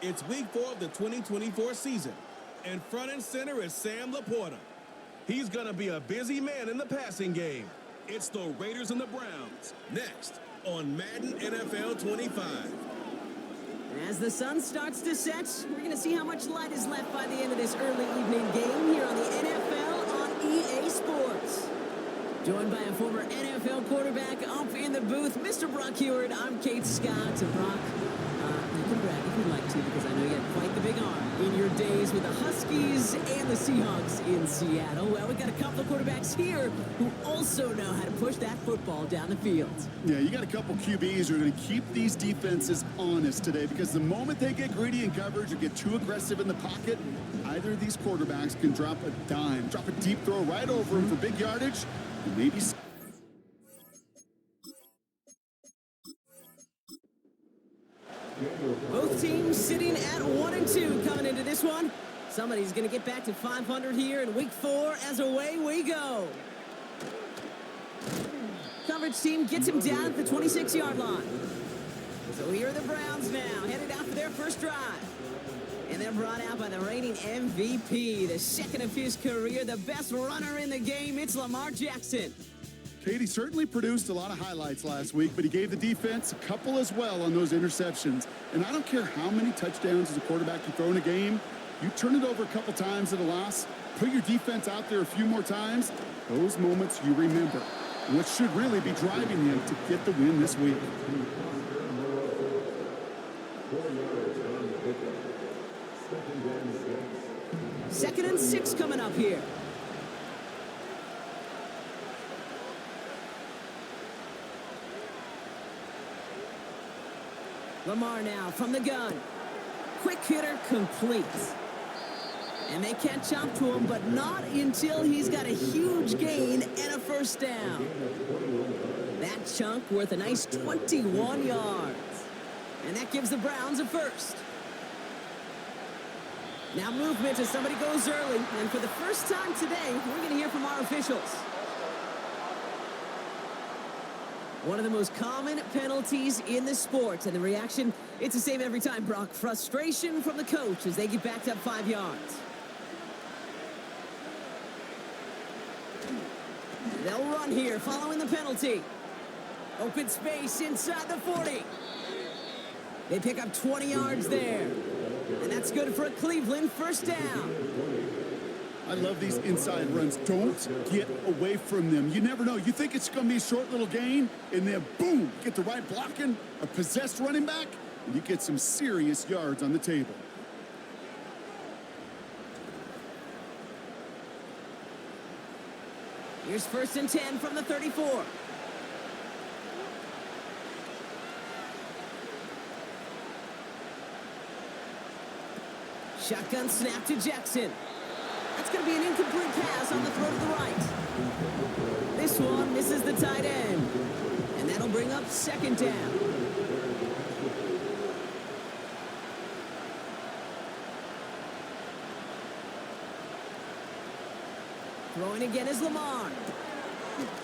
It's week 4 of the 2024 season, and front and center is Sam Laporta. He's going to be a busy man in the passing game. It's the Raiders and the Browns, next on Madden NFL 25. As the sun starts to set, we're going to see how much light is left by the end of this early evening game here on the NFL on EA Sports. Joined by a former NFL quarterback up in the booth, Mr. Brock Heward. I'm Kate Scott. And Brock, you can brag if you'd like to, because I know you had quite the big arm in your days with the Huskies and the Seahawks in Seattle. Well, we've got a couple of quarterbacks here who also know how to push that football down the field. Yeah, you got a couple QBs who are going to keep these defenses honest today, because the moment they get greedy in coverage or get too aggressive in the pocket, either of these quarterbacks can drop a dime, drop a deep throw right over him for big yardage, and maybe... Both teams sitting at 1-2 coming into this one. Somebody's going to get back to 500 here in week 4 as away we go. Coverage team gets him down at the 26-yard line. So here are the Browns now, headed out for their first drive. And they're brought out by the reigning MVP, the second of his career, the best runner in the game. It's Lamar Jackson. Katie certainly produced a lot of highlights last week, but he gave the defense a couple as well on those interceptions. And I don't care how many touchdowns as a quarterback you throw in a game, you turn it over a couple times at a loss, put your defense out there a few more times, those moments you remember. What should really be driving him to get the win this week. Second and 6 coming up here. Lamar now from the gun. Quick hitter complete. And they can't chop to him, but not until he's got a huge gain and a first down. That chunk worth a nice 21 yards. And that gives the Browns a first. Now movement as somebody goes early. And for the first time today, we're going to hear from our officials. One of the most common penalties in the sport. And the reaction, it's the same every time, Brock. Frustration from the coach as they get backed up 5 yards. They'll run here following the penalty. Open space inside the 40. They pick up 20 yards there. And that's good for a Cleveland first down. I love these inside runs. Don't get away from them. You never know. You think it's going to be a short little gain, and then boom, get the right blocking, a possessed running back, and you get some serious yards on the table. Here's first and 10 from the 34. Shotgun snap to Jackson. That's going to be an incomplete pass on the throw to the right. This one misses the tight end. And that'll bring up second down. Throwing again is Lamar.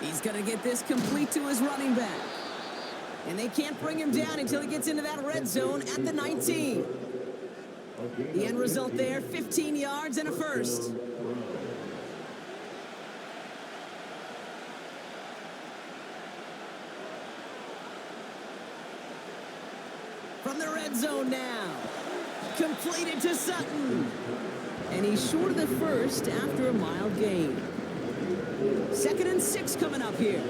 He's going to get this complete to his running back. And they can't bring him down until he gets into that red zone at the 19. The end result there, 15 yards and a first. From the red zone now. Completed to Sutton. And he's short of the first after a mild gain. Second and 6 coming up here.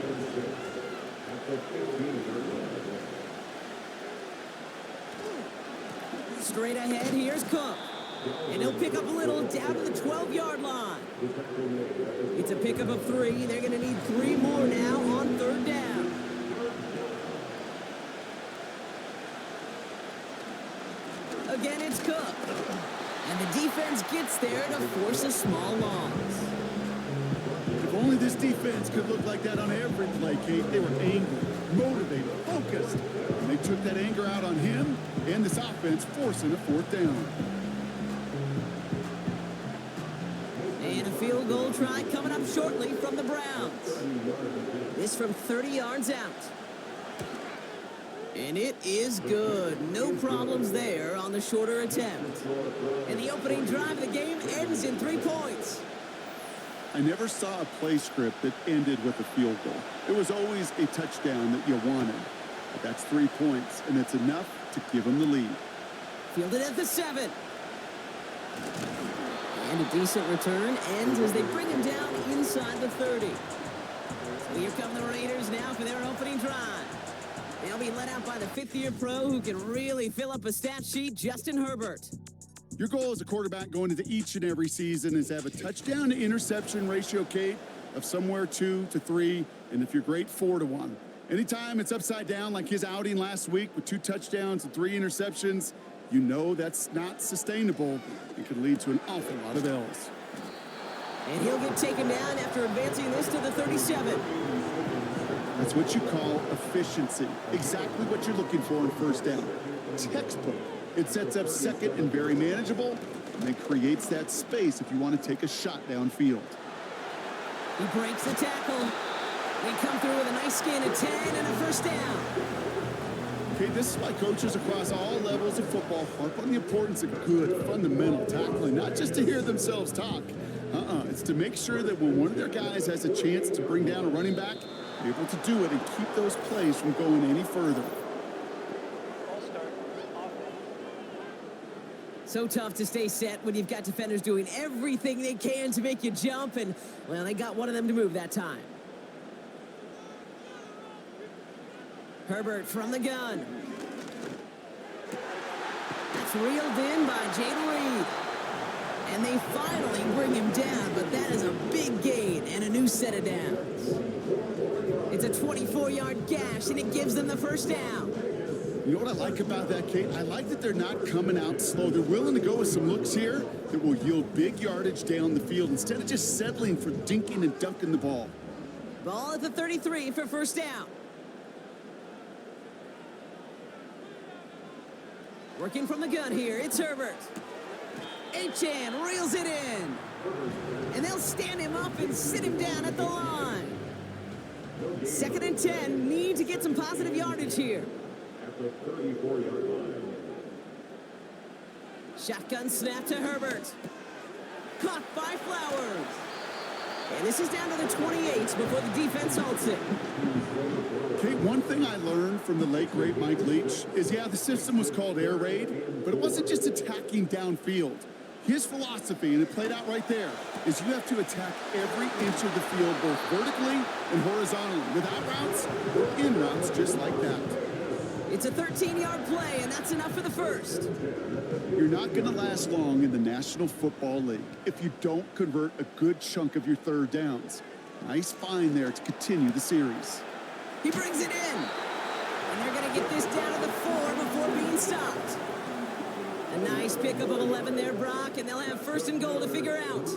Straight ahead, here's Cook. And he'll pick up a little down to the 12-yard line. It's a pickup of 3. They're going to need 3 more now on third down. Again, it's Cook. And the defense gets there to force a small loss. If only this defense could look like that on every play, Kate. They were angry, motivated, focused. And they took that anger out on him and this offense, forcing a fourth down. And a field goal try coming up shortly from the Browns. This from 30 yards out. And it is good. No problems there on the shorter attempt. And the opening drive of the game ends in 3 points. I never saw a play script that ended with a field goal. It was always a touchdown that you wanted. But that's 3 points, and it's enough to give them the lead. Fielded at the 7. And a decent return ends as they bring him down inside the 30. So here come the Raiders now for their opening drive. They'll be led out by the 5th-year pro who can really fill up a stat sheet, Justin Herbert. Your goal as a quarterback going into each and every season is to have a touchdown to interception ratio, Kate, of somewhere 2 to 3, and if you're great, 4 to 1. Anytime it's upside down like his outing last week with 2 touchdowns and 3 interceptions, you know that's not sustainable. It could lead to an awful lot of L's. And he'll get taken down after advancing this to the 37. That's what you call efficiency. Exactly what you're looking for in first down. Textbook. It sets up second and very manageable, and it creates that space if you want to take a shot downfield. He breaks the tackle. They come through with a nice gain of 10 and a first down. Okay, this is why coaches across all levels of football harp on the importance of good, fundamental tackling, not just to hear themselves talk. It's to make sure that when one of their guys has a chance to bring down a running back, they're able to do it and keep those plays from going any further. So tough to stay set when you've got defenders doing everything they can to make you jump, and, well, they got one of them to move that time. Herbert from the gun. That's reeled in by Jaden Reed. And they finally bring him down, but that is a big gain and a new set of downs. It's a 24-yard gash, and it gives them the first down. You know what I like about that, Kate? I like that they're not coming out slow. They're willing to go with some looks here that will yield big yardage down the field instead of just settling for dinking and dunking the ball. Ball at the 33 for first down. Working from the gun here, it's Herbert. Achan reels it in. And they'll stand him up and sit him down at the line. 2nd and 10, need to get some positive yardage here. At the 34-yard line. Shotgun snap to Herbert. Caught by Flowers. And this is down to the 28 before the defense halts it. Kate, one thing I learned from the late, great Mike Leach is, yeah, the system was called air raid, but it wasn't just attacking downfield. His philosophy, and it played out right there, is you have to attack every inch of the field, both vertically and horizontally, without routes or in routes just like that. It's a 13-yard play, and that's enough for the first. You're not going to last long in the National Football League if you don't convert a good chunk of your third downs. Nice find there to continue the series. He brings it in. And they're going to get this down to the 4 before being stopped. A nice pickup of 11 there, Brock, and they'll have 1st and goal to figure out.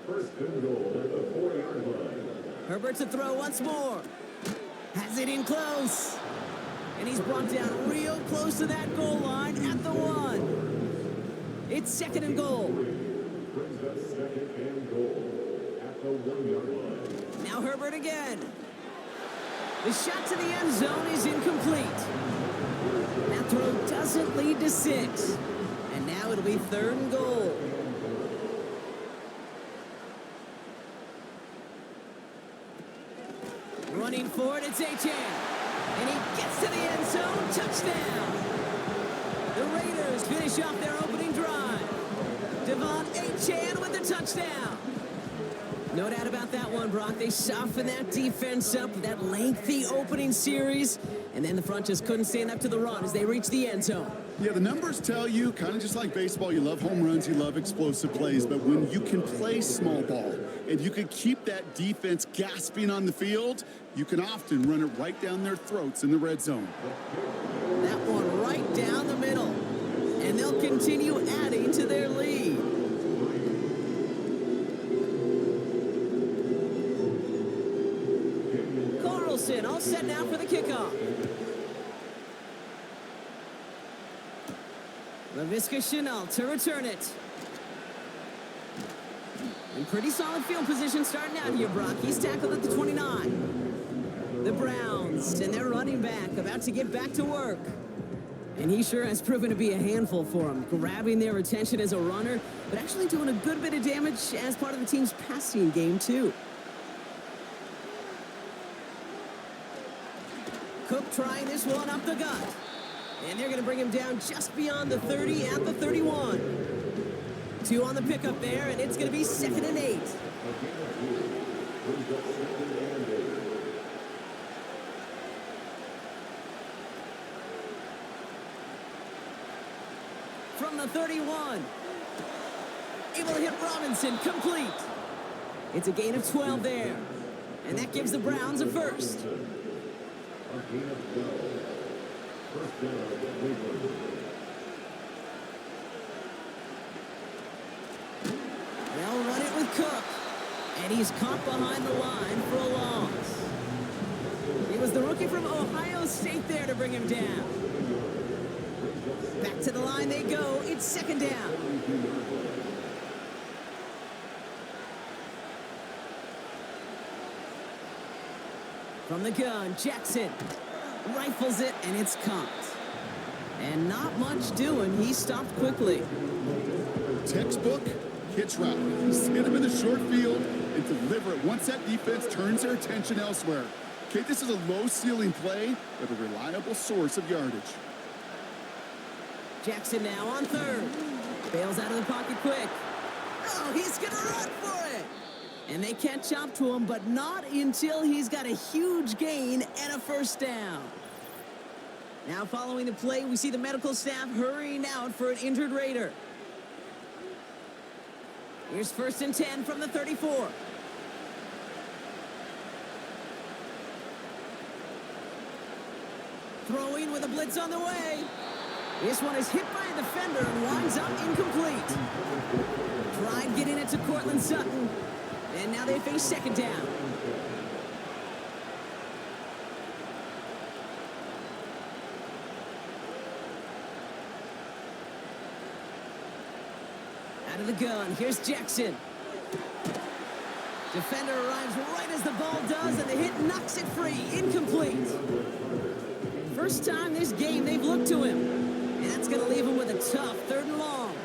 First and goal at the 4-yard line. Herbert to throw once more. Has it in close. And he's brought down real close to that goal line at the 1. It's 2nd and goal. Brings us 2nd and goal at the 1-yard line. Now Herbert again. The shot to the end zone is incomplete. That throw doesn't lead to 6. And now it'll be 3rd and goal. Running for it, it's Achan. And he gets to the end zone. Touchdown. The Raiders finish off their opening drive. Devon Achan with the touchdown. No doubt about that one, Brock. They softened that defense up with that lengthy opening series. And then the front just couldn't stand up to the run as they reached the end zone. Yeah, the numbers tell you, kind of just like baseball, you love home runs, you love explosive plays, but when you can play small ball and you can keep that defense gasping on the field, you can often run it right down their throats in the red zone. That one right down the middle. And they'll continue adding to their lead. Carlson all set now for the kickoff. LaVisca Chenault to return it. In pretty solid field position starting out here, Brock. He's tackled at the 29. The Browns and their running back about to get back to work. And he sure has proven to be a handful for them, grabbing their attention as a runner, but actually doing a good bit of damage as part of the team's passing game, too. Cook trying this one up the gut. And they're going to bring him down just beyond the 30 at the 31. 2 on the pickup there, and it's going to be 2nd and 8. From the 31. Able to hit Robinson, complete. It's a gain of 12 there. And that gives the Browns a first. They'll run it with Cook. And he's caught behind the line for a loss. It was the rookie from Ohio State there to bring him down. Back to the line they go. It's 2nd down. From the gun, Jackson rifles it, and it's caught. And not much doing. He stopped quickly. Textbook hitch route. Just hit him in the short field and deliver it once that defense turns their attention elsewhere. Okay, this is a low-ceiling play, but a reliable source of yardage. Jackson now on 3rd. Bails out of the pocket quick. Oh, he's going to run for it. And they catch up to him, but not until he's got a huge gain and a first down. Now following the play, we see the medical staff hurrying out for an injured Raider. Here's 1st and 10 from the 34. Throwing with a blitz on the way. This one is hit by a defender and winds up incomplete. Tried getting it to Cortland Sutton. And now they face 2nd down. Out of the gun, here's Jackson. Defender arrives right as the ball does, and the hit knocks it free. Incomplete. First time this game they've looked to him. And that's going to leave him with a tough 3rd and long.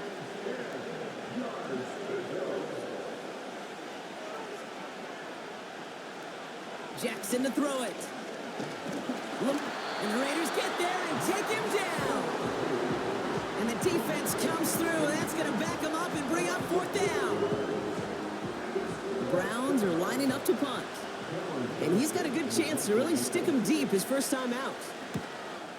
Jackson to throw it. And the Raiders get there and take him down. And the defense comes through, and that's going to back him up and bring up 4th down. The Browns are lining up to punt. And he's got a good chance to really stick him deep his first time out.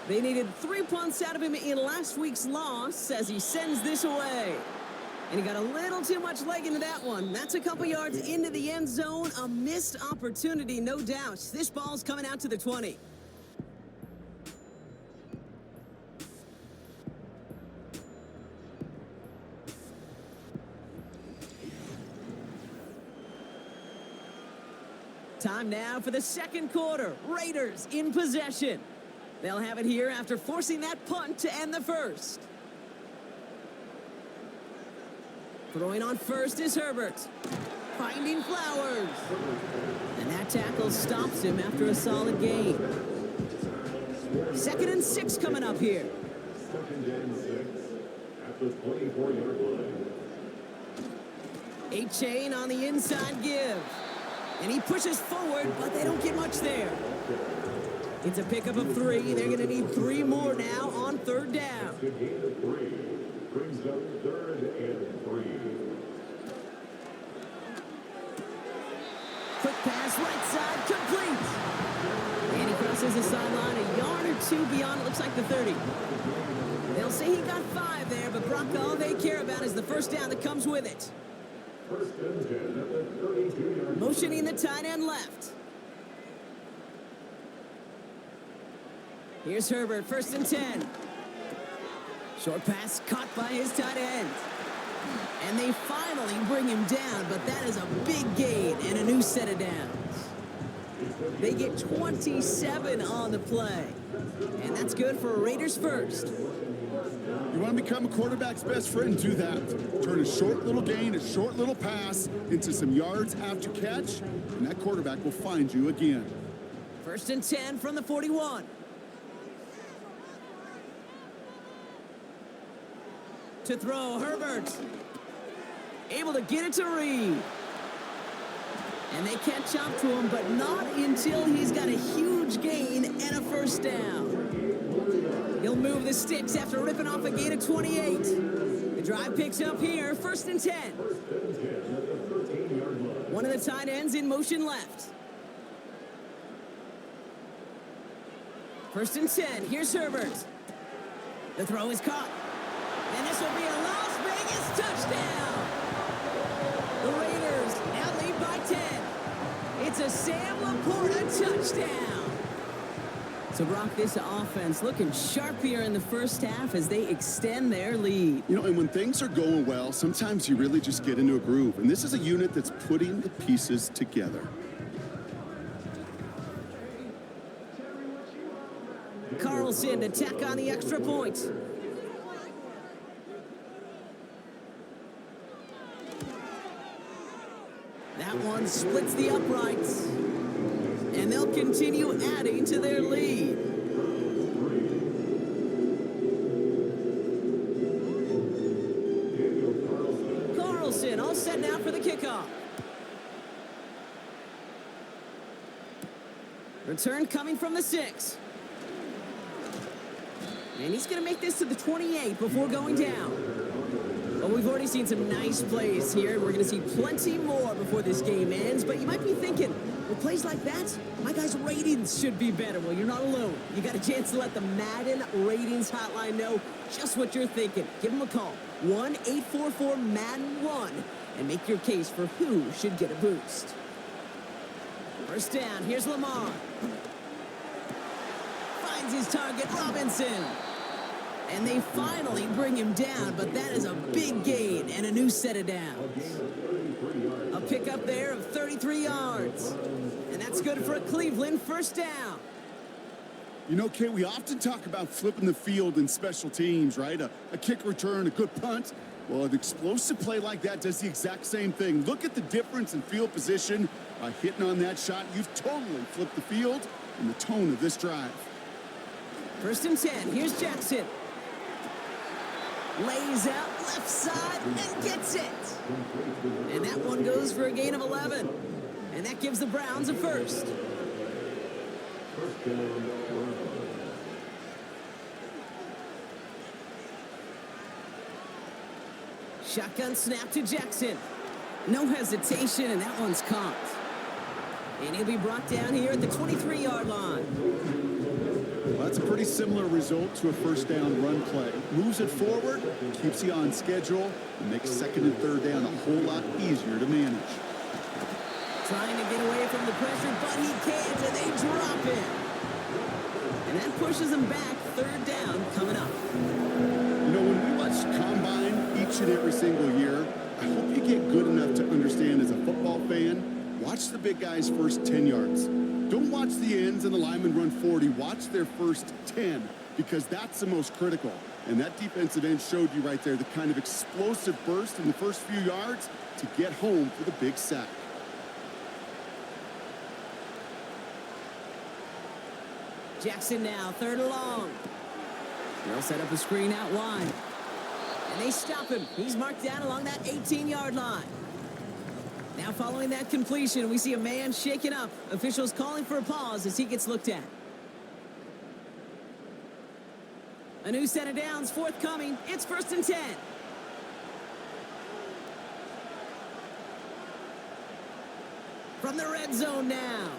They needed 3 punts out of him in last week's loss as he sends this away. And he got a little too much leg into that one. That's a couple yards into the end zone. A missed opportunity, no doubt. This ball's coming out to the 20. Time now for the 2nd quarter. Raiders in possession. They'll have it here after forcing that punt to end the first. Throwing on 1st is Herbert. Finding Flowers. And that tackle stops him after a solid gain. 2nd and 6 coming up here. 2nd and 6 at the 24-yard line. A-Chain on the inside give. And he pushes forward, but they don't get much there. It's a pickup of 3. They're going to need 3 more now on 3rd down. The gain of 3 brings up 3rd and 3. Quick pass right side, complete. And he crosses the sideline a yard or 2 beyond, it looks like the 30. They'll say he got 5 there, but Brock, all they care about is the first down that comes with it. 1st and 10 at the 32-yard line. Motioning the tight end left. Here's Herbert, 1st and 10. Short pass caught by his tight end. And they finally bring him down, but that is a big gain and a new set of downs. They get 27 on the play. And that's good for a Raiders first. You want to become a quarterback's best friend, do that. Turn a short little gain, a short little pass into some yards after catch, and that quarterback will find you again. First and 10 from the 41. To throw, Herbert. Able to get it to Reed. And they catch up to him, but not until he's got a huge gain and a first down. He'll move the sticks after ripping off a gain of 28. The drive picks up here, first and 10. One of the tight ends in motion left. First and 10, here's Herbert. The throw is caught. And this will be a Las Vegas touchdown. The Raiders now lead by 10. It's a Sam Laporta touchdown. So, Brock, this offense looking sharp here in the first half as they extend their lead. You know, and when things are going well, sometimes you really just get into a groove. And this is a unit that's putting the pieces together. Carlson to tack on the extra point. That one splits the uprights. And they'll continue adding to their lead. Carlson all set now for the kickoff. Return coming from the 6. And he's going to make this to the 28 before going down. Well, we've already seen some nice plays here. We're going to see plenty more before this game ends. But you might be thinking, with plays like that, my guys' ratings should be better. Well, you're not alone. You got a chance to let the Madden ratings hotline know just what you're thinking. Give them a call, 1-844-MADDEN-1, and make your case for who should get a boost. First down, here's Lamar. Finds his target, Robinson. And they finally bring him down, but that is a big gain and a new set of downs. A pickup there of 33 yards. And that's good for a Cleveland first down. You know, Kate, we often talk about flipping the field in special teams, right? A kick return, a good punt. Well, an explosive play like that does the exact same thing. Look at the difference in field position. By hitting on that shot, you've totally flipped the field and the tone of this drive. First and 10, here's Jackson. Lays out left side and gets it. And that one goes for a gain of 11. And that gives the Browns a first. Shotgun snap to Jackson. No hesitation, and that one's caught. And he'll be brought down here at the 23-yard line. Well, that's a pretty similar result to a first down run play. Moves it forward, keeps you on schedule, and makes second and third down a whole lot easier to manage. Trying to get away from the pressure, but he can't, and they drop it. And that pushes him back. Third down coming up. You know, when we watch Combine each and every single year, I hope you get good enough to understand as a football fan, watch the big guys' first 10 yards. Don't watch the ends and the linemen run 40. Watch their first 10, because that's the most critical. And that defensive end showed you right there the kind of explosive burst in the first few yards to get home for the big sack. Jackson now, third and long. They'll set up a screen out wide. And they stop him. He's marked down along that 18-yard line. Now following that completion, we see a man shaken up. Officials calling for a pause as he gets looked at. A new set of downs forthcoming. It's first and 10. From the red zone now.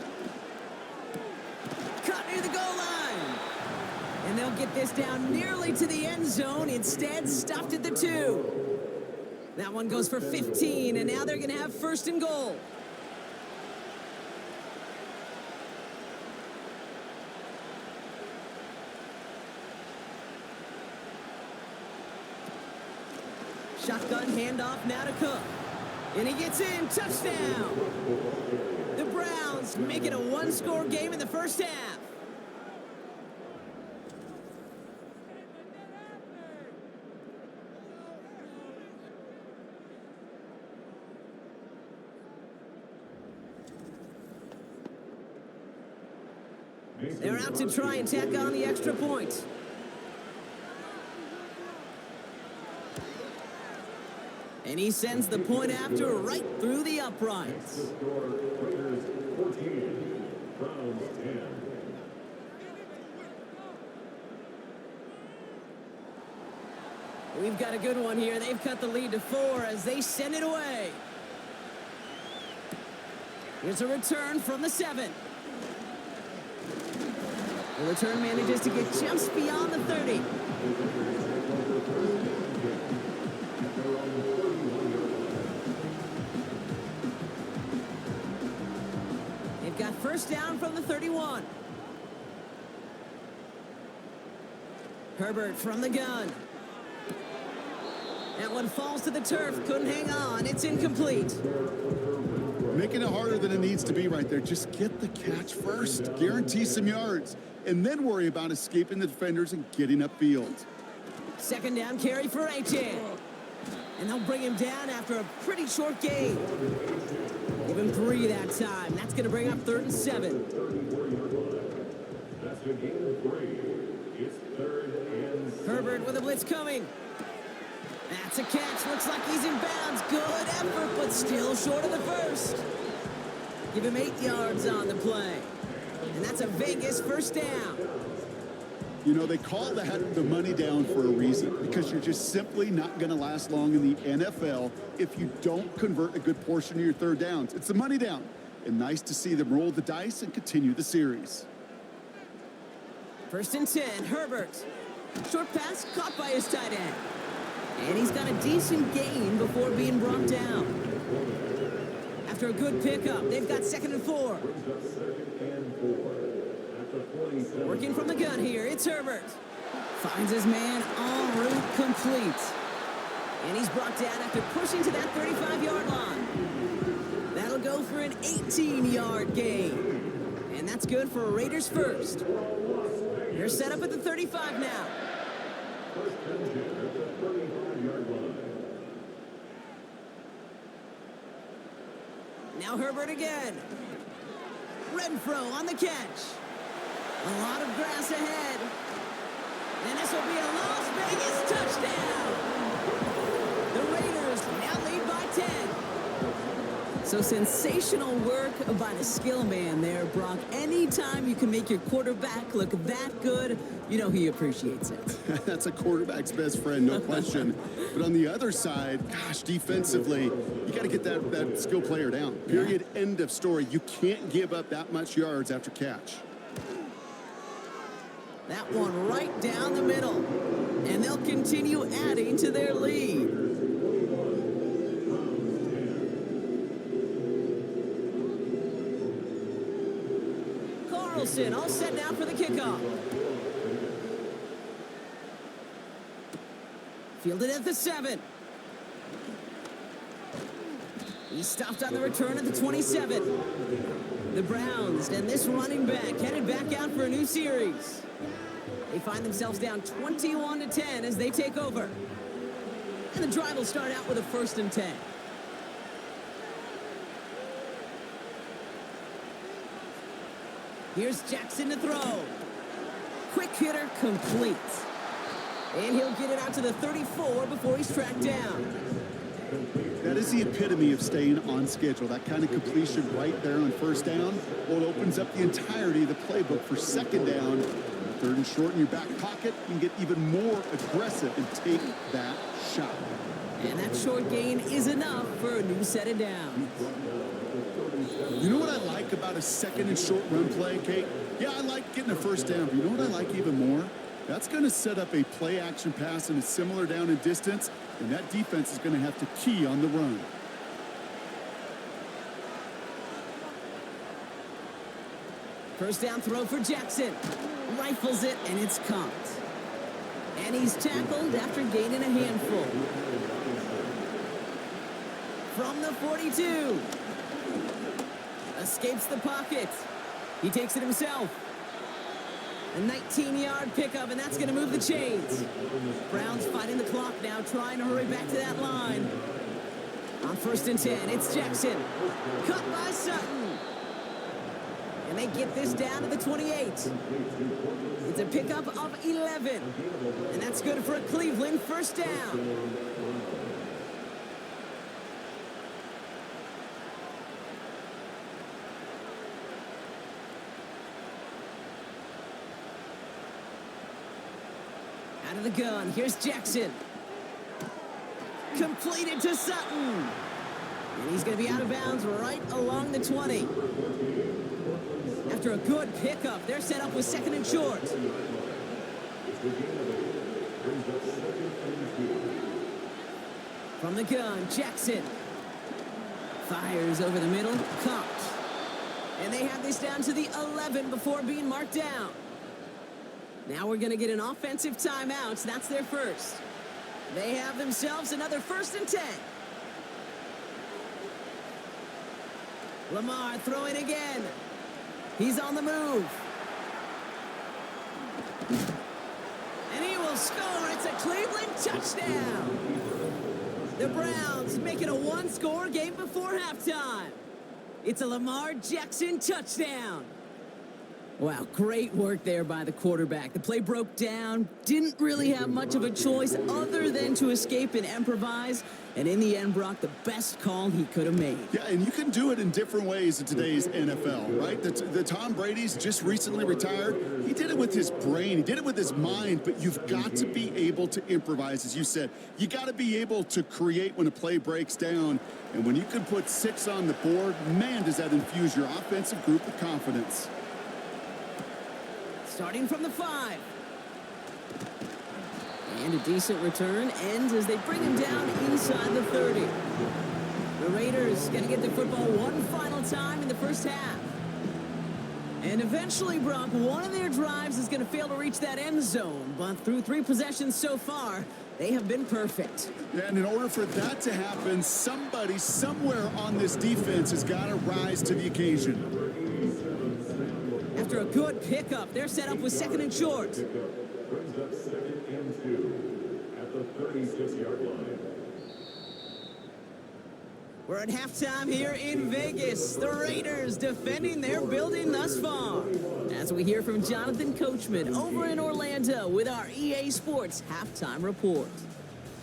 Caught near the goal line. And they'll get this down nearly to the end zone. Instead, stopped at the 2. That one goes for 15, and now they're going to have first and goal. Shotgun handoff now to Cook. And he gets in, touchdown. The Browns make it a one-score game in the first half. They're out to try and tack on the extra point. And he sends the point after right through the uprights. The score, Raiders 14, Browns 10. We've got a good one here. They've cut the lead to 4 as they send it away. Here's a return from the 7. The return manages to get just beyond the 30. They've got first down from the 31. Herbert from the gun. That one falls to the turf. Couldn't hang on. It's incomplete. Making it harder than it needs to be right there. Just get the catch first. Guarantee some yards. And then worry about escaping the defenders and getting upfield. Second down carry for Achan. And they'll bring him down after a pretty short gain. Give him 3 that time. That's going to bring up 3rd and 7. That's the game of 3. It's 3rd and 7. Herbert with a blitz coming. That's a catch. Looks like he's in bounds. Good effort, but still short of the first. Give him 8 yards on the play. And that's a Vegas first down. You know, they call that the money down for a reason, because you're just simply not going to last long in the NFL if you don't convert a good portion of your third downs. It's the money down. And nice to see them roll the dice and continue the series. 1st and 10, Herbert. Short pass caught by his tight end. And he's got a decent gain before being brought down. After a good pickup, they've got 2nd and 4. Working from the gun here, it's Herbert. Finds his man en route complete. And he's brought down after pushing to that 35-yard line. That'll go for an 18-yard gain. And that's good for a Raiders first. They're set up at the 35 now. Now Herbert again. Renfro on the catch. A lot of grass ahead. And this will be a Las Vegas touchdown. The Raiders now lead by 10. So sensational work by the skill man there, Brock. Anytime you can make your quarterback look that good, you know he appreciates it. That's a quarterback's best friend, no question. But on the other side, gosh, defensively, you got to get that skill player down. Period, end of story. You can't give up that much yards after catch. That one right down the middle. And they'll continue adding to their lead. Carlson all set now for the kickoff. Fielded at the 7. He stopped on the return at the 27. The Browns and this running back headed back out for a new series. They find themselves down 21-10 as they take over. And the drive will start out with a 1st and 10. Here's Jackson to throw. Quick hitter complete. And he'll get it out to the 34 before he's tracked down. That is the epitome of staying on schedule. That kind of completion right there on 1st down. Well, it opens up the entirety of the playbook for 2nd down. 3rd and short in your back pocket. You can get even more aggressive and take that shot. And that short gain is enough for a new set of downs. You know what I like about a 2nd and short run play, Kate? Yeah, I like getting a 1st down, but you know what I like even more? That's going to set up a play action pass in a similar down and distance, and that defense is going to have to key on the run. First down throw for Jackson. Rifles it, and it's caught. And he's tackled after gaining a handful. From the 42. Escapes the pocket. He takes it himself. A 19-yard pickup, and that's going to move the chains. Browns fighting the clock now, trying to hurry back to that line. On 1st and 10, it's Jackson. Cut by Sutton. And they get this down to the 28. It's a pickup of 11. And that's good for a Cleveland first down. Out of the gun, here's Jackson. Completed to Sutton. And he's going to be out of bounds right along the 20. After a good pickup, they're set up with second and short. From the gun, Jackson. Fires over the middle, caught. And they have this down to the 11 before being marked down. Now we're going to get an offensive timeout. That's their first. They have themselves another 1st and 10. Lamar throwing again. He's on the move. And he will score. It's a Cleveland touchdown. The Browns make it a one-score game before halftime. It's a Lamar Jackson touchdown. Wow, great work there by the quarterback. The play broke down, didn't really have much of a choice other than to escape and improvise, and in the end, Brock, the best call he could have made. Yeah, and you can do it in different ways in today's NFL, right? The Tom Brady's just recently retired. He did it with his brain. He did it with his mind, but you've got to be able to improvise, as you said. You got to be able to create when a play breaks down, and when you can put 6 on the board, man, does that infuse your offensive group with confidence. Starting from the 5. And a decent return ends as they bring him down inside the 30. The Raiders going to get the football one final time in the first half. And eventually, Brock, one of their drives is going to fail to reach that end zone. But through 3 possessions so far, they have been perfect. Yeah, and in order for that to happen, somebody somewhere on this defense has got to rise to the occasion. After a good pickup, they're set up with second and short. Brings up 2nd and 2 at the 36-yard line. We're at halftime here in Vegas. The Raiders defending their building thus far. As we hear from Jonathan Coachman over in Orlando with our EA Sports halftime report.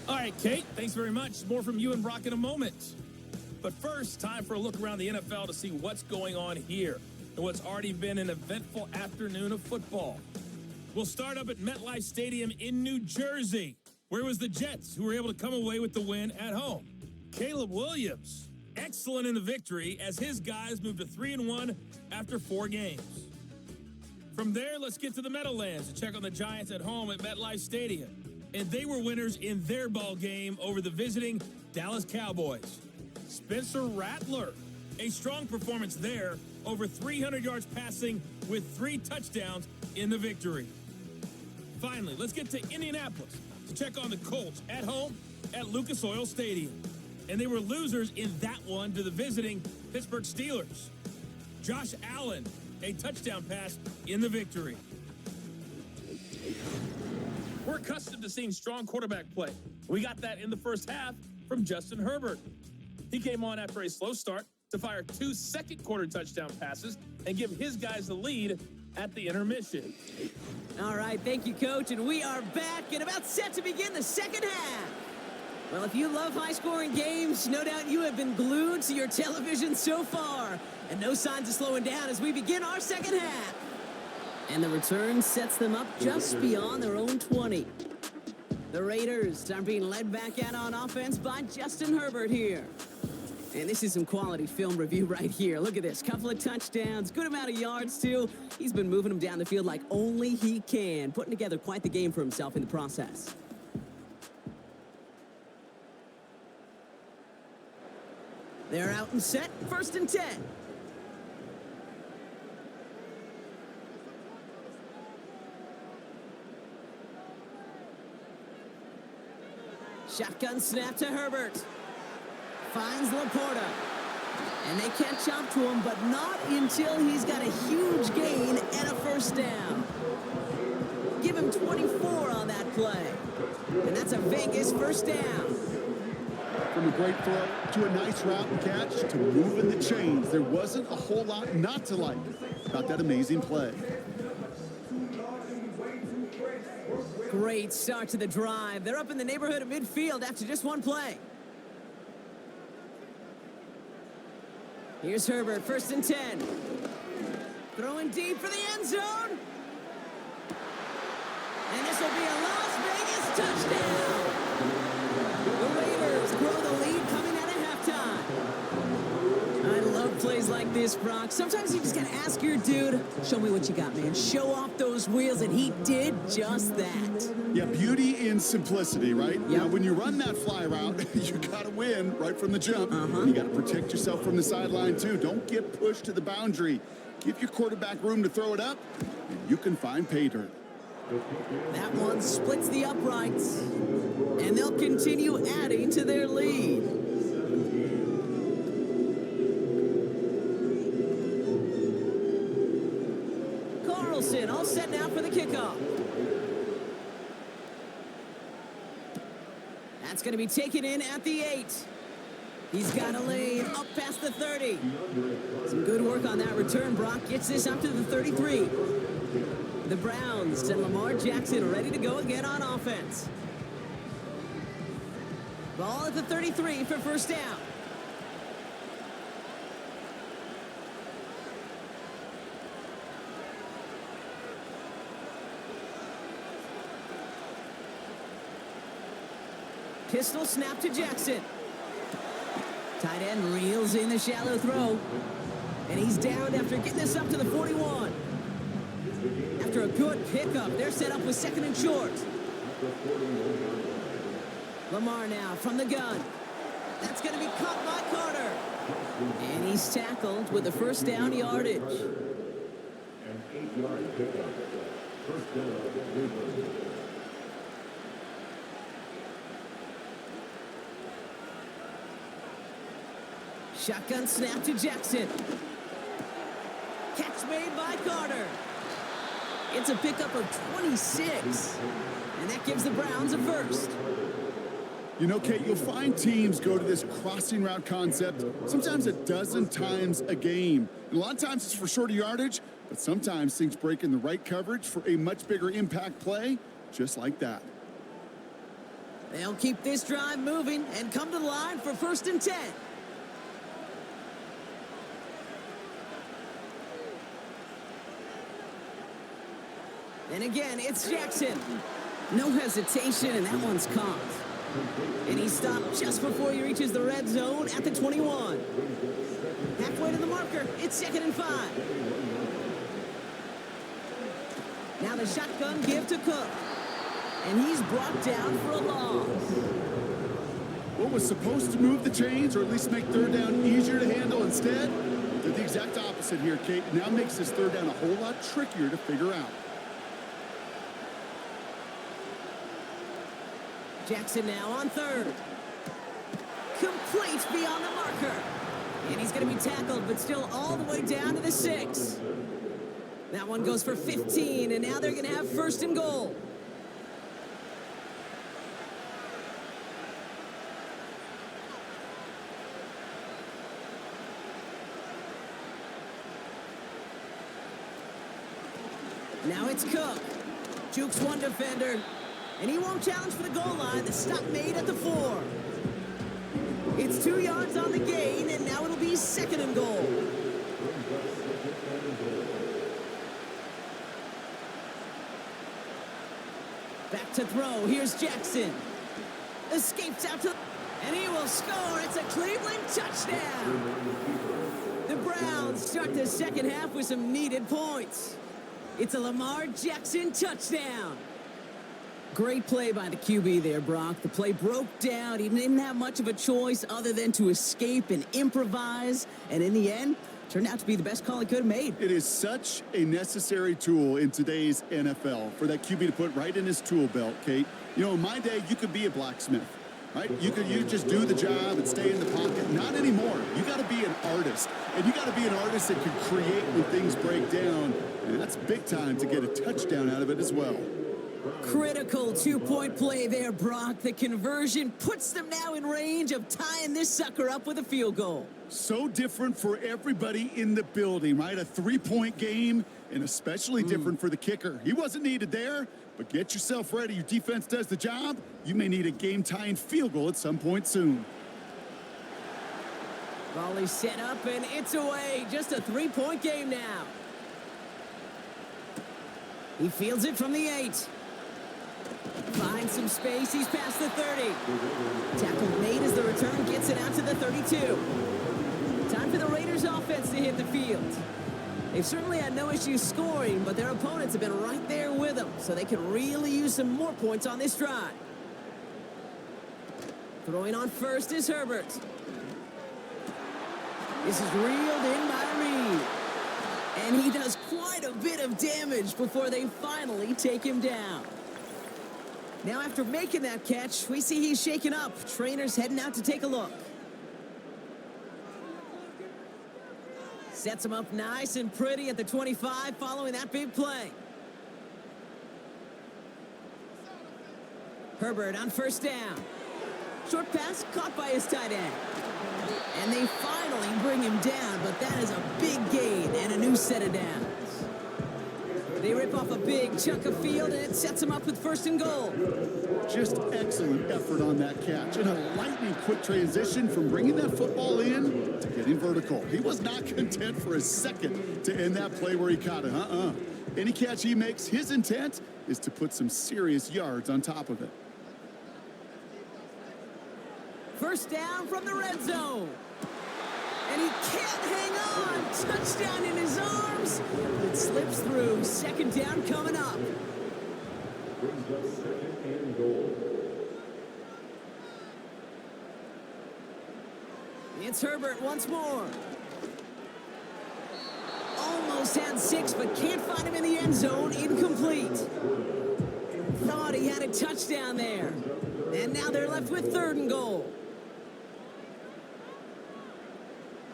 All right, Kate, thanks very much. More from you and Brock in a moment. But first, time for a look around the NFL to see what's going on here and what's already been an eventful afternoon of football. We'll start up at MetLife Stadium in New Jersey, where it was the Jets who were able to come away with the win at home. Caleb Williams, excellent in the victory as his guys moved to 3-1 after 4 games. From there, let's get to the Meadowlands to check on the Giants at home at MetLife Stadium. And they were winners in their ball game over the visiting Dallas Cowboys. Spencer Rattler, a strong performance there, over 300 yards passing with 3 touchdowns in the victory. Finally, let's get to Indianapolis to check on the Colts at home at Lucas Oil Stadium. And they were losers in that one to the visiting Pittsburgh Steelers. Josh Allen, a touchdown pass in the victory. We're accustomed to seeing strong quarterback play. We got that in the first half from Justin Herbert. He came on after a slow start to fire 2 second-quarter touchdown passes and give his guys the lead at the intermission. All right, thank you, Coach, and we are back and about set to begin the second half. Well, if you love high-scoring games, no doubt you have been glued to your television so far, and no signs of slowing down as we begin our second half. And the return sets them up just beyond their own 20. The Raiders are being led back out on offense by Justin Herbert here. And this is some quality film review right here. Look at this. Couple of touchdowns, good amount of yards, too. He's been moving them down the field like only he can, putting together quite the game for himself in the process. They're out and set. 1st and 10. Shotgun snap to Herbert. Finds Laporta. And they catch up to him, but not until he's got a huge gain and a first down. Give him 24 on that play. And that's a Vegas first down. from a great throw to a nice route and catch to moving the chains. There wasn't a whole lot not to like about that amazing play. Great start to the drive. They're up in the neighborhood of midfield after just one play. Here's Herbert, 1st and 10. Throwing deep for the end zone. And this will be a Las Vegas touchdown. The Raiders grow the lead coming out of halftime. I love plays like this, Brock. Sometimes you just gotta ask your dude, show me what you got, man. Show off those wheels, and he did just that. Yeah, beauty in simplicity, right? Yep. Now, when you run that fly route, you gotta win right from the jump. You gotta protect yourself from the sideline, too. Don't get pushed to the boundary. Give your quarterback room to throw it up, and you can find pay dirt. That one splits the uprights, and they'll continue adding to their lead. Carlson all set now for the kickoff. That's going to be taken in at the 8. He's got a lane up past the 30. Some good work on that return. Brock gets this up to the 33. The Browns send Lamar Jackson ready to go again on offense. Ball at the 33 for 1st down. Pistol snap to Jackson. Tight end reels in the shallow throw. And he's down after getting this up to the 41. After a good pickup, they're set up with 2nd and short. Lamar now from the gun. That's going to be caught by Carter. And he's tackled with the 1st down yardage. An 8-yard pickup. 1st down. Shotgun snap to Jackson. Catch made by Carter. It's a pickup of 26. And that gives the Browns a 1st. You know, Kate, you'll find teams go to this crossing route concept sometimes a dozen times a game. And a lot of times it's for shorter yardage, but sometimes things break in the right coverage for a much bigger impact play, just like that. They'll keep this drive moving and come to the line for 1st and 10. And again, it's Jackson. No hesitation, and that one's caught. And he stopped just before he reaches the red zone at the 21. Halfway to the marker, it's 2nd and 5. Now the shotgun give to Cook. And he's brought down for a loss. What was supposed to move the chains, or at least make 3rd down easier to handle instead, did the exact opposite here, Kate. Now makes this 3rd down a whole lot trickier to figure out. Jackson now on 3rd. Complete beyond the marker. And he's going to be tackled, but still all the way down to the 6. That one goes for 15, and now they're going to have 1st and goal. Now it's Cook. Jukes one defender. And he won't challenge for the goal line. The stop made at the 4. It's 2 yards on the gain, and now it'll be 2nd and goal. Back to throw. Here's Jackson. Escapes out to... And he will score. It's a Cleveland touchdown. The Browns start the 2nd half with some needed points. It's a Lamar Jackson touchdown. Great play by the QB there, Brock. The play broke down. He didn't have much of a choice other than to escape and improvise. And in the end, turned out to be the best call he could have made. It is such a necessary tool in today's NFL for that QB to put right in his tool belt, Kate. You know, in my day, you could be a blacksmith, right? You just do the job and stay in the pocket. Not anymore. You got to be an artist. And you got to be an artist that can create when things break down. And that's big time to get a touchdown out of it as well. Critical two-point play there, Brock. The conversion puts them now in range of tying this sucker up with a field goal. So different for everybody in the building, right? A three-point game, and especially different for the kicker. He wasn't needed there, but get yourself ready. Your defense does the job. You may need a game-tying field goal at some point soon. Volley set up, and it's away. Just a three-point game now. He fields it from the 8. Finds some space. He's past the 30. Tackle made as the return gets it out to the 32. Time for the Raiders offense to hit the field. They've certainly had no issues scoring, but their opponents have been right there with them, so they can really use some more points on this drive. Throwing on first is Herbert. This is reeled in by Reed. And he does quite a bit of damage before they finally take him down. Now after making that catch, we see he's shaken up. Trainer's heading out to take a look. Sets him up nice and pretty at the 25 following that big play. Herbert on first down. Short pass caught by his tight end. And they finally bring him down, but that is a big gain and a new set of downs. They rip off a big chunk of field, and it sets him up with first and goal. Just excellent effort on that catch, and a lightning quick transition from bringing that football in to getting vertical. He was not content for a second to end that play where he caught it. Any catch he makes, his intent is to put some serious yards on top of it. First down from the red zone. And he can't hang on. Touchdown in his arms. It slips through. Second down coming up. Brings up second and goal. It's Herbert once more. Almost had 6, but can't find him in the end zone. Incomplete. Thought he had a touchdown there. And now they're left with third and goal.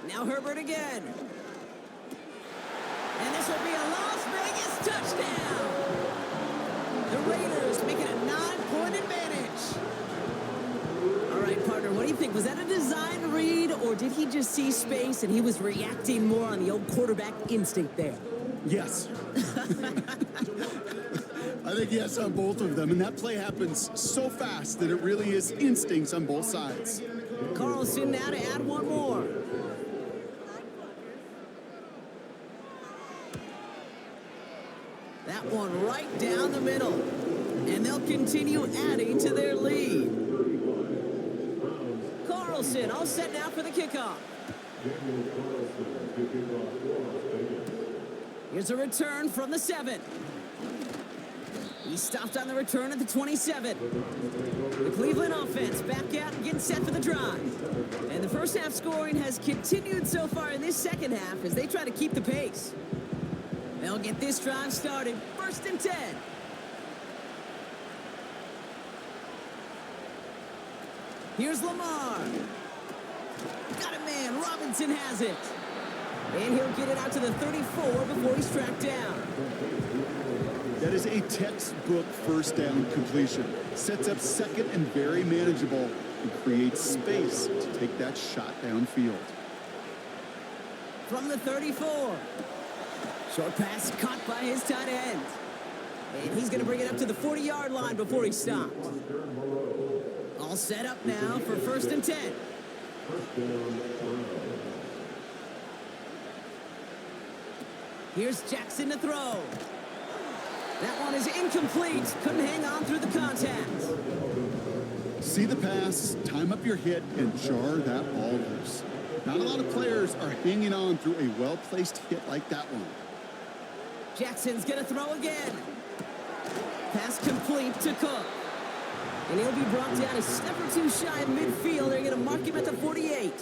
Now Herbert again. And this will be a Las Vegas touchdown. The Raiders making a 9-point advantage. All right, partner, what do you think? Was that a design read, or did he just see space and he was reacting more on the old quarterback instinct there? Yes. I think yes on both of them, and that play happens so fast that it really is instincts on both sides. Carlson now to add one more. That one right down the middle. And they'll continue adding to their lead. Carlson all set now for the kickoff. Here's a return from the 7. He stopped on the return at the 27. The Cleveland offense back out and getting set for the drive. And the first half scoring has continued so far in this second half as they try to keep the pace. They'll get this drive started. First and 10. Here's Lamar. Got a man. Robinson has it. And he'll get it out to the 34 before he's tracked down. That is a textbook first down completion. Sets up second and very manageable and creates space to take that shot downfield. From the 34. Short pass caught by his tight end. And he's going to bring it up to the 40-yard line before he stops. All set up now for first and 10. Here's Jackson to throw. That one is incomplete. Couldn't hang on through the contact. See the pass, time up your hit, and jar that ball loose. Not a lot of players are hanging on through a well-placed hit like that one. Jackson's going to throw again. Pass complete to Cook. And he'll be brought down a step or two shy of midfield. They're going to mark him at the 48.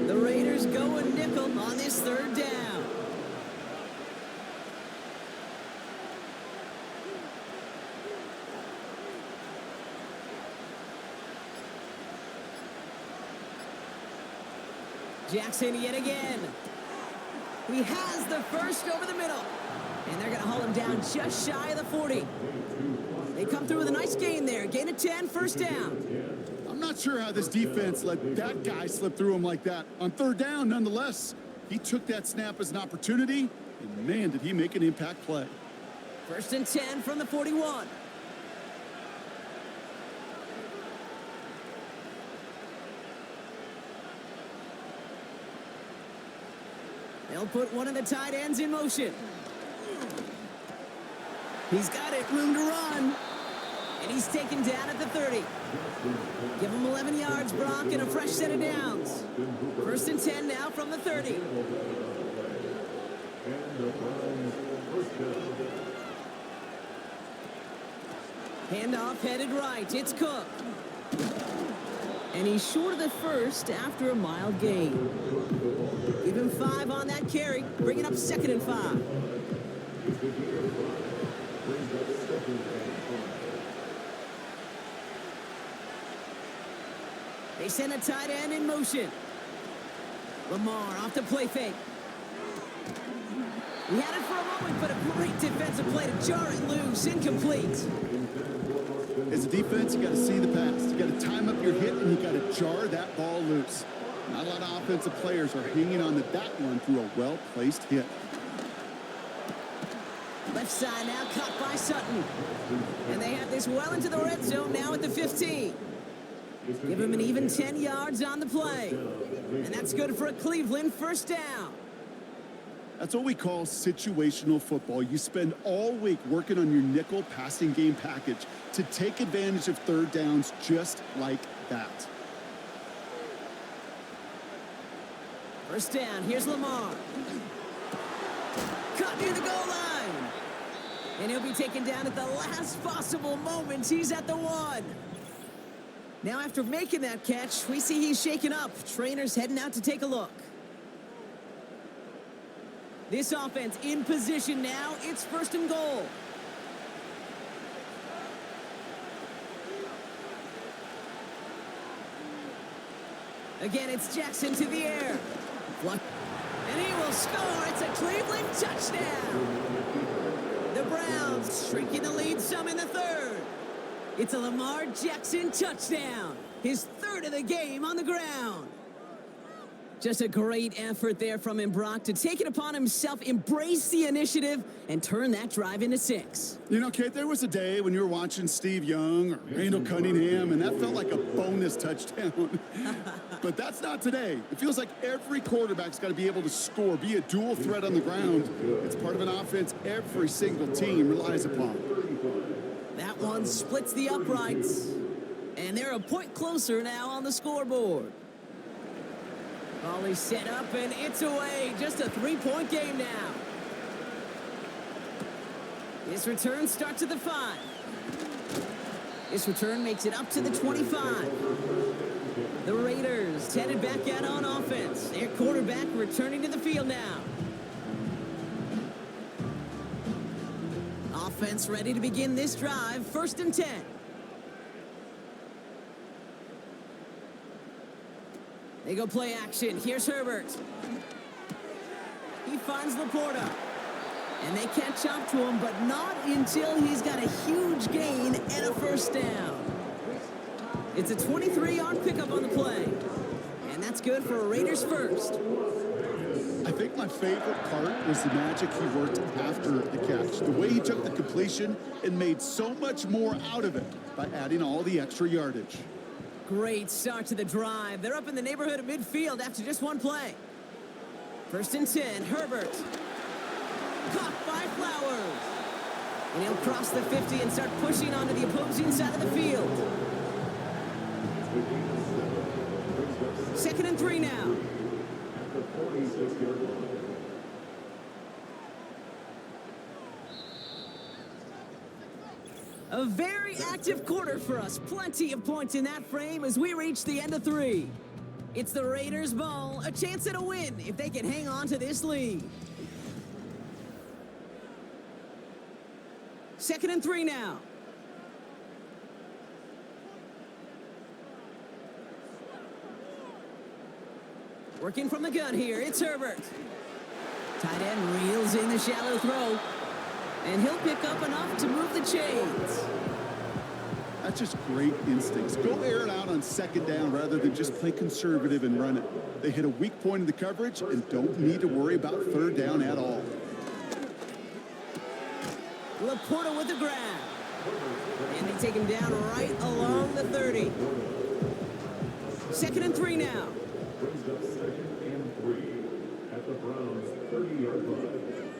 The Raiders go a nickel on this third down. Jackson yet again. He has the first over the middle. And they're going to haul him down just shy of the 40. They come through with a nice gain there. Gain of 10, first down. I'm not sure how this defense let that guy slip through him like that. On third down, nonetheless, he took that snap as an opportunity, and man, did he make an impact play. First and 10 from the 41. They'll put one of the tight ends in motion. He's got it, room to run. And he's taken down at the 30. Give him 11 yards, Brock, and a fresh set of downs. First and 10 now from the 30. Handoff headed right. It's Cook. And he's short of the first after a mild gain. Give him 5 on that carry. Bring it up second and 5. They send a tight end in motion. Lamar off the play fake. He had it for a moment, but a great defensive play to jar it loose. Incomplete. As a defense, you got to see the pass. You got to time up your hit, and you got to jar that ball loose. Not a lot of offensive players are hanging on to that one through a well-placed hit. Left side now caught by Sutton. And they have this well into the red zone now at the 15. Give him an even 10 yards on the play. And that's good for a Cleveland first down. That's what we call situational football. You spend all week working on your nickel passing game package to take advantage of third downs just like that. First down, here's Lamar. Cut near the goal line. And he'll be taken down at the last possible moment. He's at the 1. Now after making that catch, we see he's shaken up. Trainer's heading out to take a look. This offense in position now. It's first and goal. Again, it's Jackson to the air. And he will score. It's a Cleveland touchdown. The Browns shrinking the lead some in the third. It's a Lamar Jackson touchdown. His third of the game on the ground. Just a great effort there from him, Brock, to take it upon himself, embrace the initiative, and turn that drive into 6. You know, Kate, there was a day when you were watching Steve Young or Randall Cunningham, and that felt like a bonus touchdown. But that's not today. It feels like every quarterback's got to be able to score, be a dual threat on the ground. It's part of an offense every single team relies upon. That one splits the uprights, and they're a point closer now on the scoreboard. Ball is set up, and it's away. Just a 3-point game now. This return starts at the 5. This return makes it up to the 25. The Raiders headed back out on offense. Their quarterback returning to the field now. Offense ready to begin this drive. First and 10. They go play action. Here's Herbert. He finds Laporta. And they catch up to him, but not until he's got a huge gain and a first down. It's a 23-yard pickup on the play. And that's good for a Raiders first. I think my favorite part was the magic he worked after the catch. The way he took the completion and made so much more out of it by adding all the extra yardage. Great start to the drive. They're up in the neighborhood of midfield after just one play. First and 10, Herbert. Caught by Flowers. And he'll cross the 50 and start pushing onto the opposing side of the field. Second and 3 now. A very active quarter for us. Plenty of points in that frame as we reach the end of 3. It's the Raiders' ball, a chance at a win if they can hang on to this lead. Second and 3 now. Working from the gun here, it's Herbert. Tight end reels in the shallow throw. And he'll pick up enough to move the chains. That's just great instincts. Go air it out on second down rather than just play conservative and run it. They hit a weak point in the coverage and don't need to worry about third down at all. Laporta with the grab. And they take him down right along the 30. 2nd and 3 now. Brings up 2nd and 3 at the Browns' 30-yard line.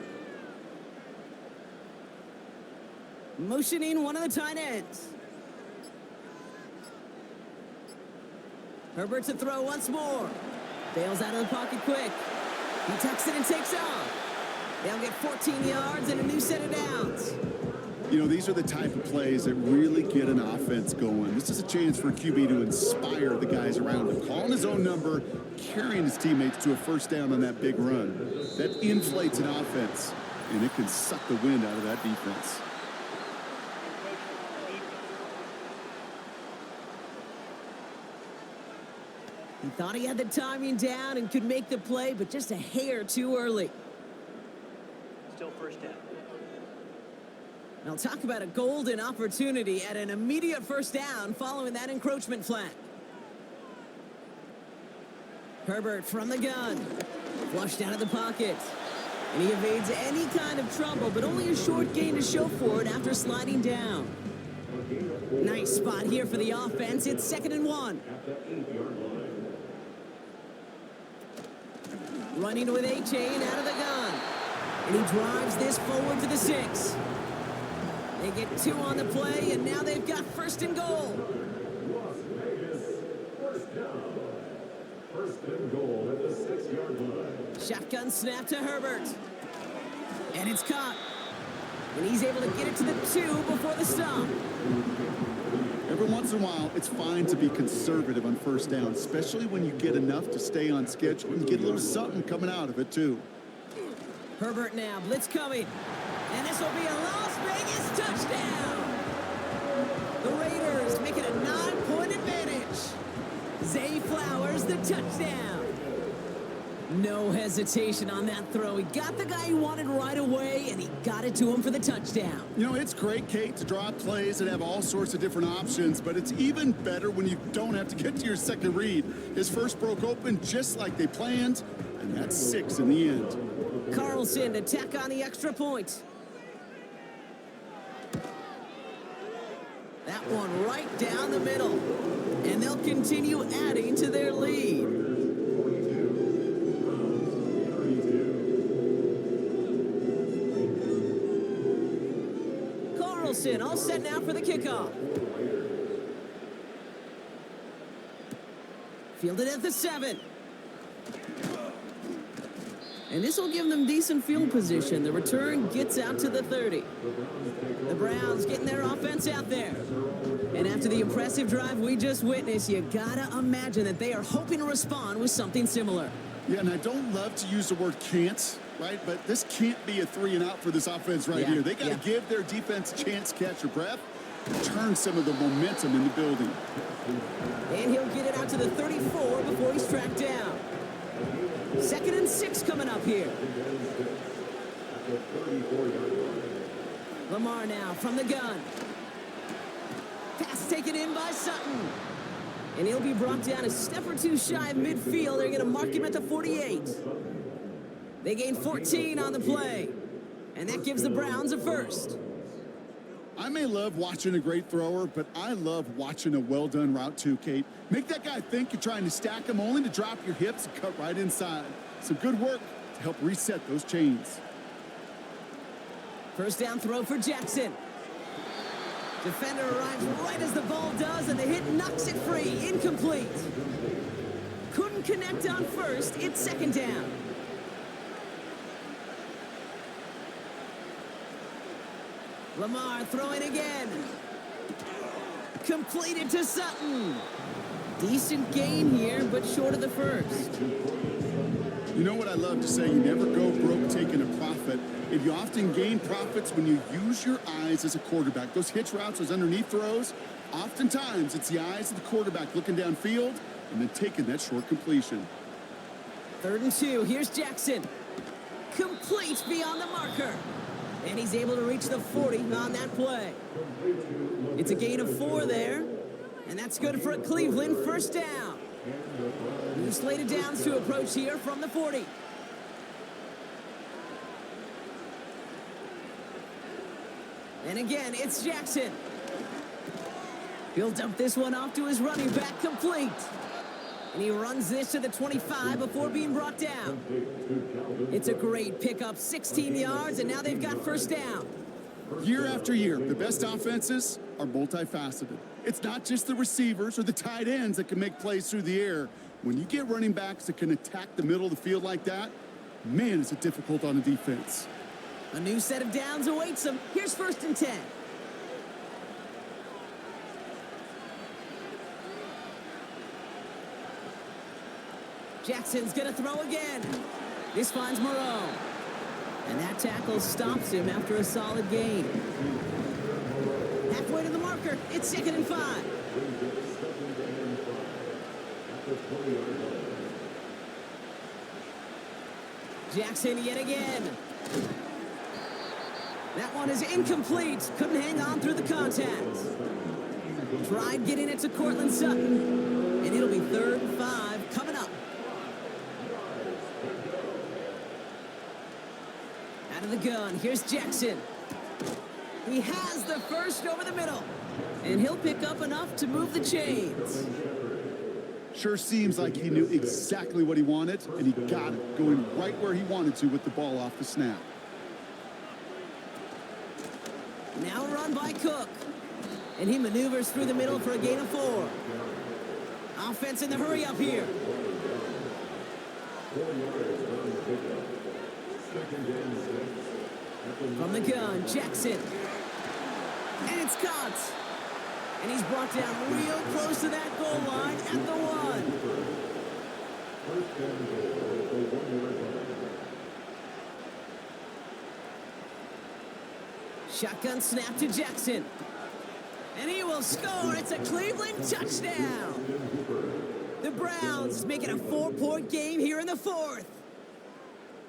Motioning one of the tight ends. Herbert to throw once more. Bails out of the pocket quick. He tucks it and takes off. They'll get 14 yards and a new set of downs. You know, these are the type of plays that really get an offense going. This is a chance for a QB to inspire the guys around him. Calling his own number, carrying his teammates to a first down on that big run. That inflates an offense, and it can suck the wind out of that defense. He thought he had the timing down and could make the play, but just a hair too early. Still first down. Now talk about a golden opportunity at an immediate first down following that encroachment flag. Herbert from the gun. Flushed out of the pocket. And he evades any kind of trouble, but only a short gain to show for it after sliding down. Nice spot here for the offense. It's 2nd and 1. At the 8-yard line. Running with A-Chain out of the gun. And he drives this forward to the 6. They get 2 on the play, and now they've got 1st and goal. Las Vegas, first down. 1st and goal at the 6-yard line. Shotgun snap to Herbert. And it's caught. And he's able to get it to the 2 before the stop. Every once in a while, it's fine to be conservative on first down, especially when you get enough to stay on schedule and get a little something coming out of it, too. Herbert now, blitz coming. And this will be a Las Vegas touchdown. The Raiders make it a 9-point advantage. Zay Flowers, the touchdown. No hesitation on that throw. He got the guy he wanted right away, and he got it to him for the touchdown. You know, it's great, Kate, to draw plays and have all sorts of different options, but it's even better when you don't have to get to your second read. His first broke open just like they planned, and that's 6 in the end. Carlson to tack on the extra point. That one right down the middle. And they'll continue adding to their lead. Carlson all set now for the kickoff. Fielded at the 7. And this will give them decent field position. The return gets out to the 30. The Browns getting their offense out there. And after the impressive drive we just witnessed, you gotta imagine that they are hoping to respond with something similar. Yeah, and I don't love to use the word can't, right? But this can't be a 3-and-out for this offense right here. They got to give their defense a chance to catch their breath and turn some of the momentum in the building. And he'll get it out to the 34 before he's tracked down. 2nd and 6 coming up here. Lamar now from the gun. Pass taken in by Sutton. And he'll be brought down a step or 2 shy of midfield. They're going to mark him at the 48. They gain 14 on the play. And that gives the Browns a first. I may love watching a great thrower, but I love watching a well-done route too, Kate. Make that guy think you're trying to stack him only to drop your hips and cut right inside. Some good work to help reset those chains. First down throw for Jackson. Defender arrives right as the ball does, and the hit knocks it free. Incomplete. Couldn't connect on first. It's 2nd down. Lamar throwing again. Completed to Sutton. Decent gain here, but short of the first. You know what I love to say? You never go broke taking a profit. If you often gain profits when you use your eyes as a quarterback. Those hitch routes, those underneath throws, oftentimes it's the eyes of the quarterback looking downfield and then taking that short completion. 3rd and 2. Here's Jackson. Complete beyond the marker. And he's able to reach the 40 on that play. It's a gain of 4 there. And that's good for a Cleveland first down. New slated downs to approach here from the 40. And again, it's Jackson. He'll dump this one off to his running back, complete. And he runs this to the 25 before being brought down. It's a great pickup, 16 yards, and now they've got first down. Year after year, the best offenses are multifaceted. It's not just the receivers or the tight ends that can make plays through the air. When you get running backs that can attack the middle of the field like that, man, is it difficult on a defense. A new set of downs awaits them. Here's first and 10. Jackson's gonna throw again. This finds Moreau. And that tackle stops him after a solid gain. Halfway to the marker, it's 2nd and 5. Jackson yet again. That one is incomplete. Couldn't hang on through the contact. Tried getting it to Cortland Sutton. And it'll be 3rd and 5 coming up. Out of the gun, here's Jackson. He has the first over the middle. And he'll pick up enough to move the chains. Sure seems like he knew exactly what he wanted, and he got it, going right where he wanted to with the ball off the snap. Now run by Cook. And he maneuvers through the middle for a gain of 4. Offense in the hurry up here. From the gun, Jackson. And it's caught. And he's brought down real close to that goal line at the 1. Shotgun snap to Jackson. And he will score. It's a Cleveland touchdown. The Browns make it a 4-point game here in the 4th.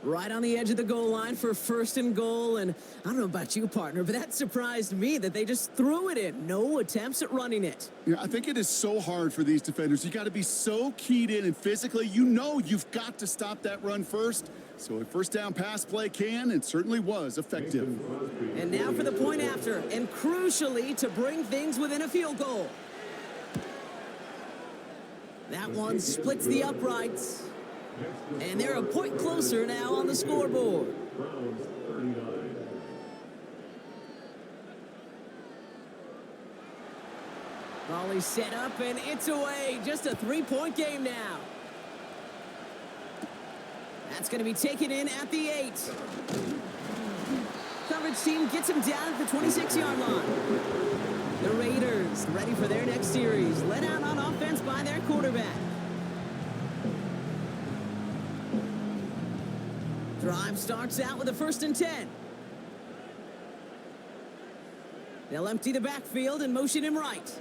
Right on the edge of the goal line for 1st and goal. And I don't know about you, partner, but that surprised me that they just threw it in. No attempts at running it. Yeah, I think it is so hard for these defenders. You got to be so keyed in, and physically, you know you've got to stop that run first. So a first down pass play can and certainly was effective. And now for the point after, and crucially to bring things within a field goal. That one splits the uprights. And they're a point closer now on the scoreboard. Volley set up, and it's away. Just a 3-point game now. That's going to be taken in at the 8. Coverage team gets him down at the 26-yard line. The Raiders ready for their next series. Led out on offense by their quarterback. Drive starts out with a 1st and 10. They'll empty the backfield and motion him right.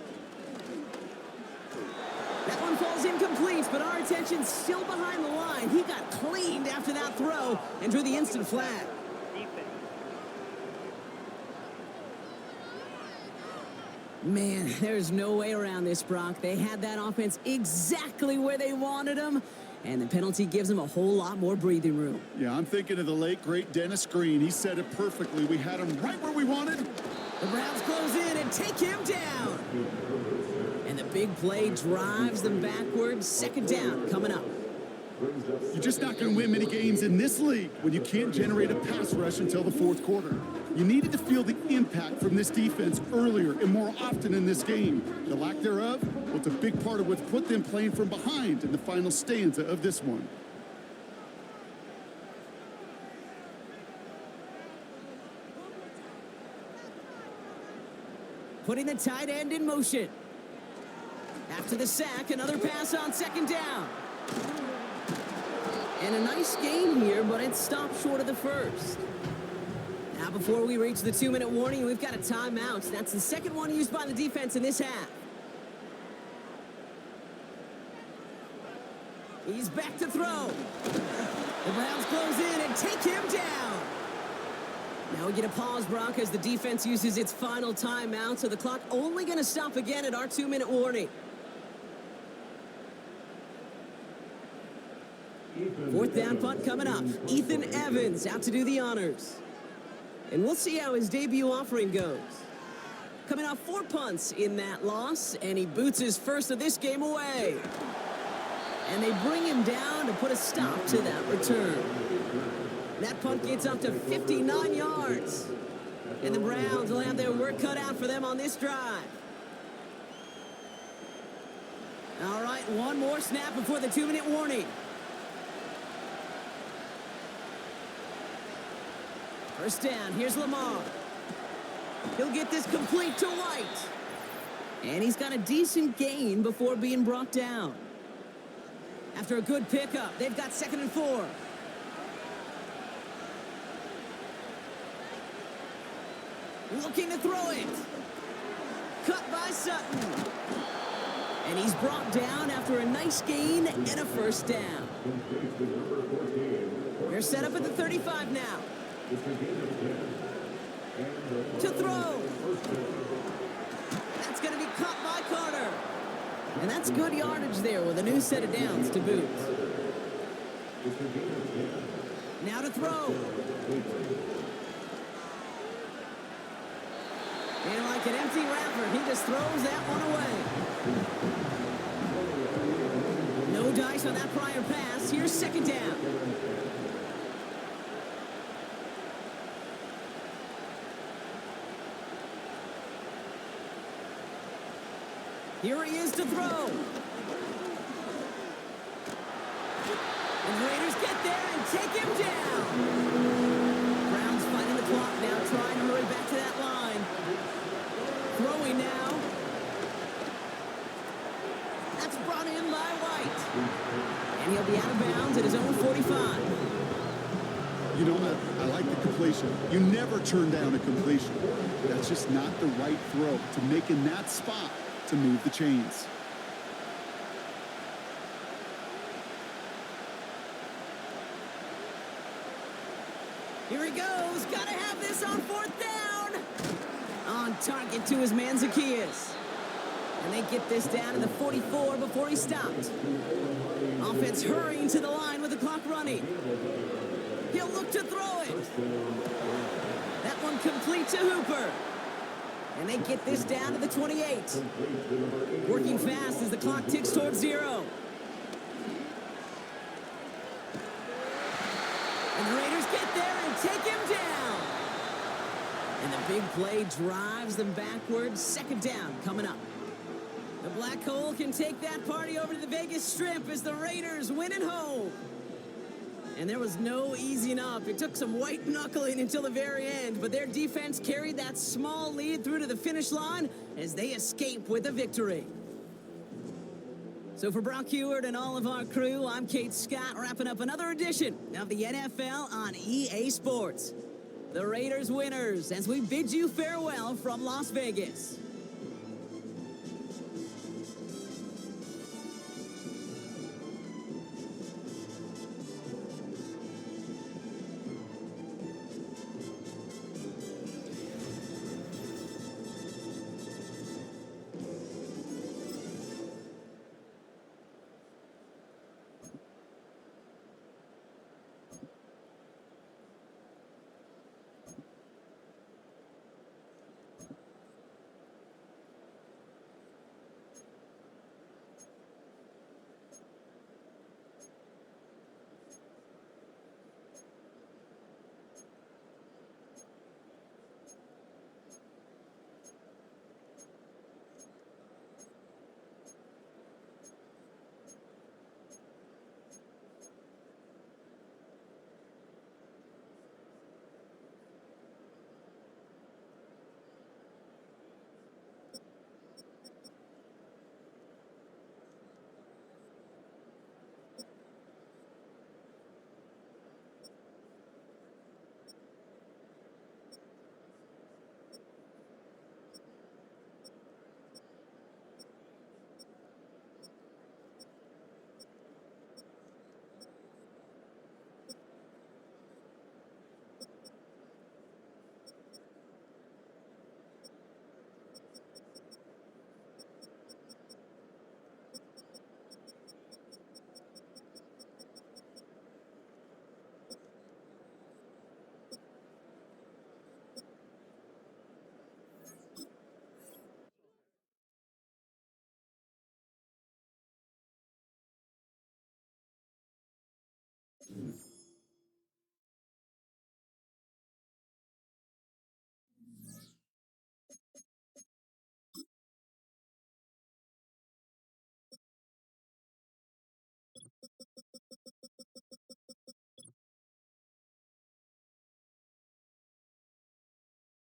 That one falls incomplete, but our attention's still behind the line. He got cleaned after that throw and drew the instant flag. Man, there's no way around this, Brock. They had that offense exactly where they wanted them. And the penalty gives him a whole lot more breathing room. Yeah, I'm thinking of the late, great Dennis Green. He said it perfectly. We had him right where we wanted. The Browns close in and take him down. And the big play drives them backwards. 2nd down coming up. You're just not going to win many games in this league when you can't generate a pass rush until the 4th quarter. You needed to feel the impact from this defense earlier and more often in this game. The lack thereof, well, it's a big part of what's put them playing from behind in the final stanza of this one. Putting the tight end in motion. After the sack, another pass on 2nd down. And a nice game here, but it stopped short of the 1st. Now, before we reach the 2-minute warning, we've got a timeout. That's the 2nd one used by the defense in this half. He's back to throw. The Browns close in and take him down. Now we get a pause, Brock, as the defense uses its final timeout, so the clock only going to stop again at our 2-minute warning. Fourth down punt coming up. Ethan Evans out to do the honors. And we'll see how his debut offering goes. Coming off 4 punts in that loss, and he boots his first of this game away. And they bring him down to put a stop to that return. That punt gets up to 59 yards. And the Browns will have their work cut out for them on this drive. All right, one more snap before the 2-minute warning. First down, here's Lamar. He'll get this complete to White. And he's got a decent gain before being brought down. After a good pickup, they've got 2nd and 4. Looking to throw it. Cut by Sutton. And he's brought down after a nice gain and a first down. They're set up at the 35 now. To throw. That's going to be caught by Carter. And that's good yardage there with a new set of downs to boot. Now to throw. And like an empty wrapper, he just throws that one away. No dice on that prior pass. Here's 2nd down. Here he is to throw. And the Raiders get there and take him down. Browns fighting the clock now, trying to hurry back to that line. Throwing now. That's brought in by White. And he'll be out of bounds at his own 45. You know what? I like the completion. You never turn down a completion. That's just not the right throw to make in that spot to move the chains. Here he goes. Gotta have this on 4th down. On target to his man Zacchaeus. And they get this down to the 44 before he stopped. Offense hurrying to the line with the clock running. He'll look to throw it. That one complete to Hooper. And they get this down to the 28. Working fast as the clock ticks towards 0. And the Raiders get there and take him down. And the big play drives them backwards. 2nd down coming up. The Black Hole can take that party over to the Vegas Strip as the Raiders win at home. And there was no easing up. It took some white knuckling until the very end, but their defense carried that small lead through to the finish line as they escape with a victory. So for Brock Heward and all of our crew, I'm Kate Scott, wrapping up another edition of the NFL on EA Sports. The Raiders winners as we bid you farewell from Las Vegas.